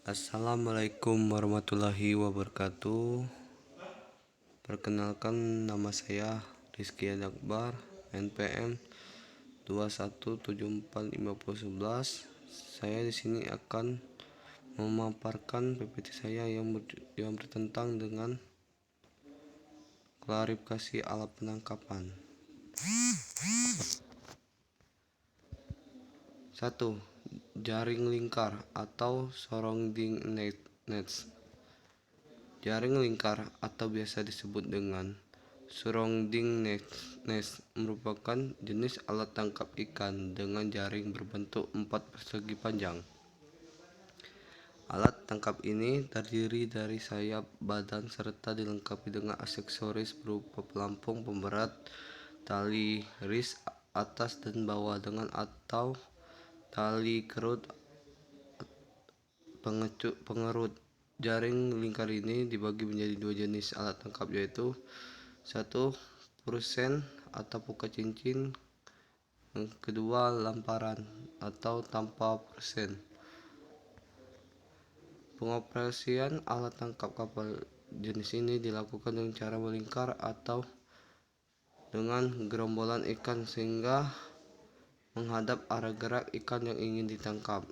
Assalamualaikum warahmatullahi wabarakatuh. Perkenalkan, nama saya Rizky Adakbar, NPM 2174511. Saya di sini akan memaparkan PPT saya yang bertentang dengan klarifikasi alat penangkapan. 1. Jaring lingkar atau surrounding nets. Jaring lingkar atau biasa disebut dengan surrounding nets merupakan jenis alat tangkap ikan dengan jaring berbentuk 4 persegi panjang. Alat tangkap ini terdiri dari sayap, badan, serta dilengkapi dengan aksesoris berupa pelampung pemberat, tali ris atas dan bawah dengan atau tali kerut pengerut. Jaring lingkar ini dibagi menjadi dua jenis alat tangkap, yaitu 1. Prusen atau pukat cincin, yang kedua lamparan atau tanpa prusen. Pengoperasian alat tangkap kapal jenis ini dilakukan dengan cara melingkar atau dengan gerombolan ikan sehingga menghadap arah gerak ikan yang ingin ditangkap.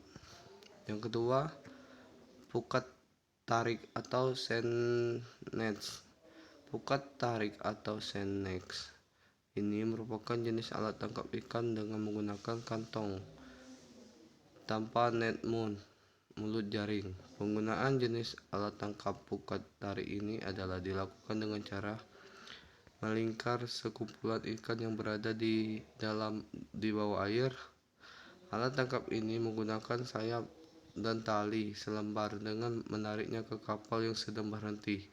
Yang kedua, pukat tarik atau sand nets. Pukat tarik atau sand nets ini merupakan jenis alat tangkap ikan dengan menggunakan kantong tanpa net mulut jaring. Penggunaan jenis alat tangkap pukat tarik ini adalah dilakukan dengan cara melingkar sekumpulan ikan yang berada di bawah air. Alat tangkap ini menggunakan sayap dan tali selembar dengan menariknya ke kapal yang sedang berhenti,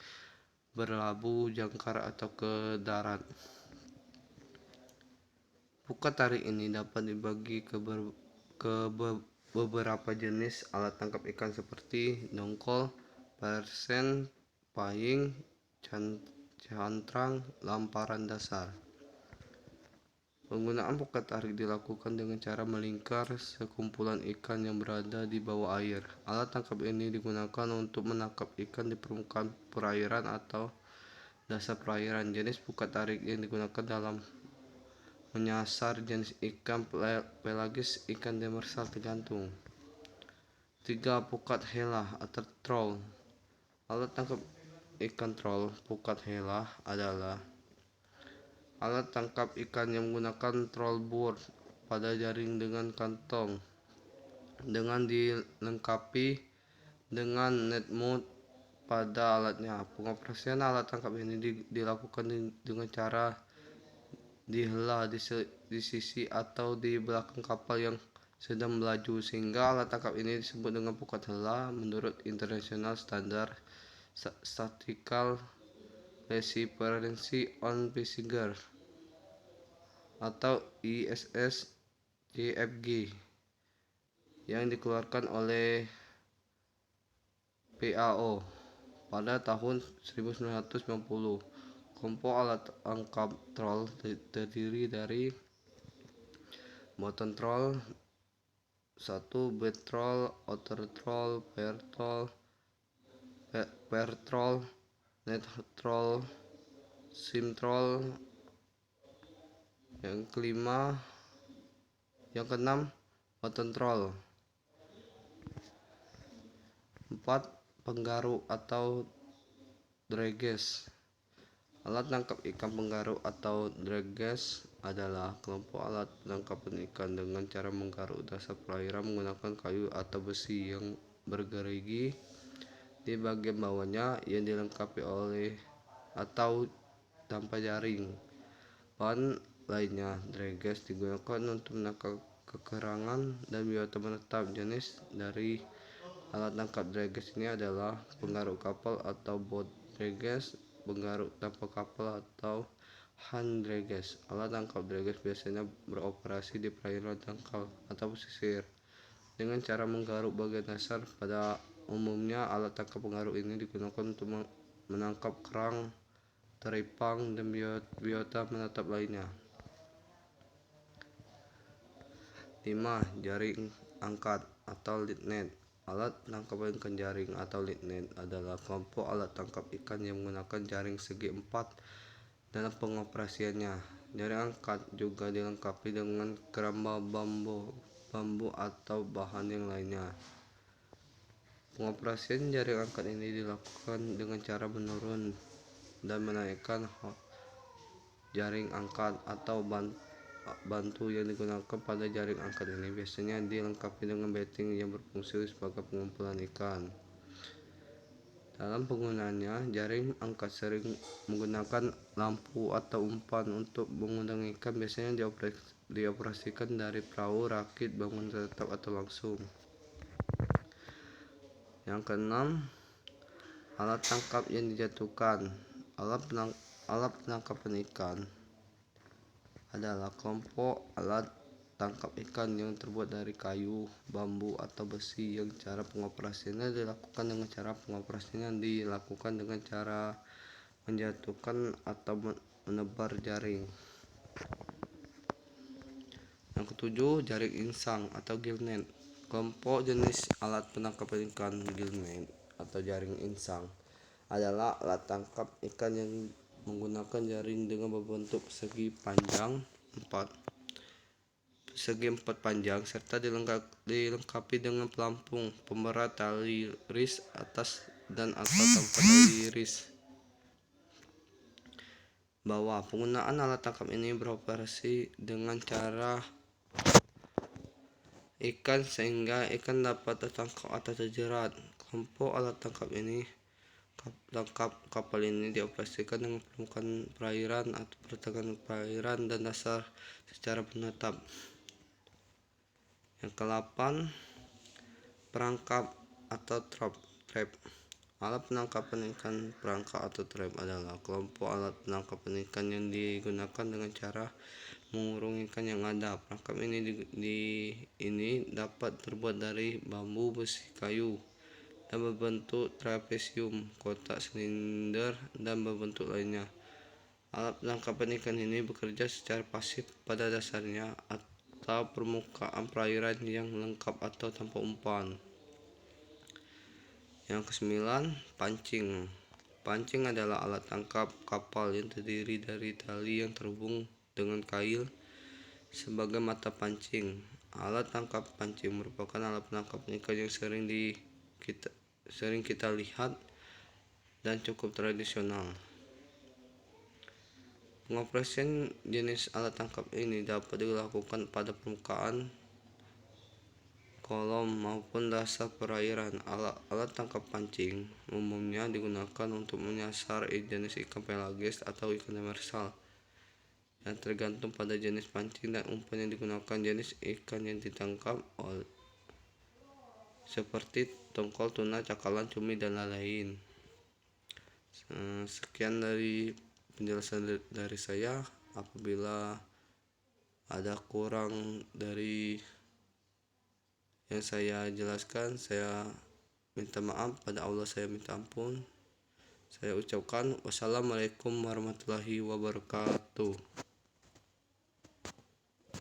berlabuh, jangkar atau ke darat. Pukat tarik ini dapat dibagi ke beberapa jenis alat tangkap ikan seperti dongkol, persen, paying, cantrang, lamparan dasar. Penggunaan pukat tarik dilakukan dengan cara melingkar sekumpulan ikan yang berada di bawah air. Alat tangkap ini digunakan untuk menangkap ikan di permukaan perairan atau dasar perairan. Jenis pukat tarik yang digunakan dalam menyasar jenis ikan pelagis, ikan demersal, tergantung. 3. Pukat helah atau troll. Alat tangkap ikan troll. Pukat helah adalah alat tangkap ikan yang menggunakan troll board pada jaring dengan kantong, dengan dilengkapi dengan net mount pada alatnya. Pengoperasian alat tangkap ini dilakukan dengan cara dihela di sisi atau di belakang kapal yang sedang melaju, sehingga alat tangkap ini disebut dengan pukat hela menurut International Standard Statistical Reference on Fishing atau ISSJFG yang dikeluarkan oleh PAO pada tahun 1990. Kelompok alat tangkap troll terdiri dari bottom troll 1, bait troll, outer troll, pair troll, net troll, sim troll. Yang keenam, bottom troll. 4. Penggaruk atau drages. Alat tangkap ikan penggaruk atau drages adalah kelompok alat penangkapan ikan dengan cara menggaruk dasar perairan menggunakan kayu atau besi yang bergerigi di bagian bawahnya yang dilengkapi oleh atau tanpa jaring. Bahan lainnya, drages digunakan untuk menangkap kekerangan dan biota menetap. Jenis dari alat tangkap drages ini adalah penggaruk kapal atau boat drages, penggaruk tanpa kapal atau hand drages. Alat tangkap drages biasanya beroperasi di perairan dangkal atau pesisir dengan cara menggaruk bagian dasar. Pada umumnya, alat tangkap penggaruk ini digunakan untuk menangkap kerang, teripang, dan biota menetap lainnya. 5. Jaring angkat atau lead net. Alat penangkap ikan jaring atau lead net adalah kelompok alat tangkap ikan yang menggunakan jaring segi empat dalam pengoperasiannya. Jaring angkat juga dilengkapi dengan keramba bambu atau bahan yang lainnya. Pengoperasian jaring angkat ini dilakukan dengan cara menurun dan menaikkan jaring angkat atau bantu yang digunakan pada jaring angkat ini biasanya dilengkapi dengan betting yang berfungsi sebagai pengumpulan ikan. Dalam penggunaannya, jaring angkat sering menggunakan lampu atau umpan untuk mengundang ikan, biasanya dioperasikan dari perahu, rakit, bangunan tetap atau langsung. Yang keenam, alat tangkap yang dijatuhkan. Alat penangkapan ikan adalah kelompok alat tangkap ikan yang terbuat dari kayu, bambu, atau besi yang cara pengoperasiannya dilakukan dengan cara menjatuhkan atau menebar jaring. Yang ketujuh, jaring insang atau gill net. Kelompok jenis alat penangkapan ikan gill net atau jaring insang adalah alat tangkap ikan yang menggunakan jaring dengan berbentuk persegi empat panjang serta dilengkapi dengan pelampung, pemberat, tali ris atas dan atau tanpa tali ris bawah. Penggunaan alat tangkap ini beroperasi dengan cara ikan sehingga ikan dapat tertangkap atau terjerat. Kelompok alat tangkap kapal ini dioperasikan dengan permukaan perairan atau pertengahan perairan dan dasar secara menetap. Yang ke-8, perangkap atau trap. Alat penangkapan ikan perangkap atau trap adalah kelompok alat penangkapan ikan yang digunakan dengan cara mengurung ikan yang ada. Perangkap ini dapat terbuat dari bambu, besi, kayu, dan berbentuk trapesium, kotak, silinder, dan berbentuk lainnya. Alat penangkapan ikan ini bekerja secara pasif pada dasarnya atau permukaan perairan yang lengkap atau tanpa umpan. Yang ke-9, pancing. Pancing adalah alat tangkap kapal yang terdiri dari tali yang terhubung dengan kail sebagai mata pancing. Alat tangkap pancing merupakan alat penangkap ikan yang sering kita lihat dan cukup tradisional. Pengoperasian jenis alat tangkap ini dapat dilakukan pada permukaan kolom maupun dasar perairan. Alat tangkap pancing umumnya digunakan untuk menyasar jenis ikan pelagis atau ikan demersal yang tergantung pada jenis pancing dan umpan yang digunakan. Jenis ikan yang ditangkap seperti tongkol, tuna, cakalang, cumi, dan lain-lain. Sekian dari penjelasan dari saya. Apabila ada kurang dari yang saya jelaskan, saya minta maaf. Pada Allah saya minta ampun. Saya ucapkan wassalamualaikum warahmatullahi wabarakatuh.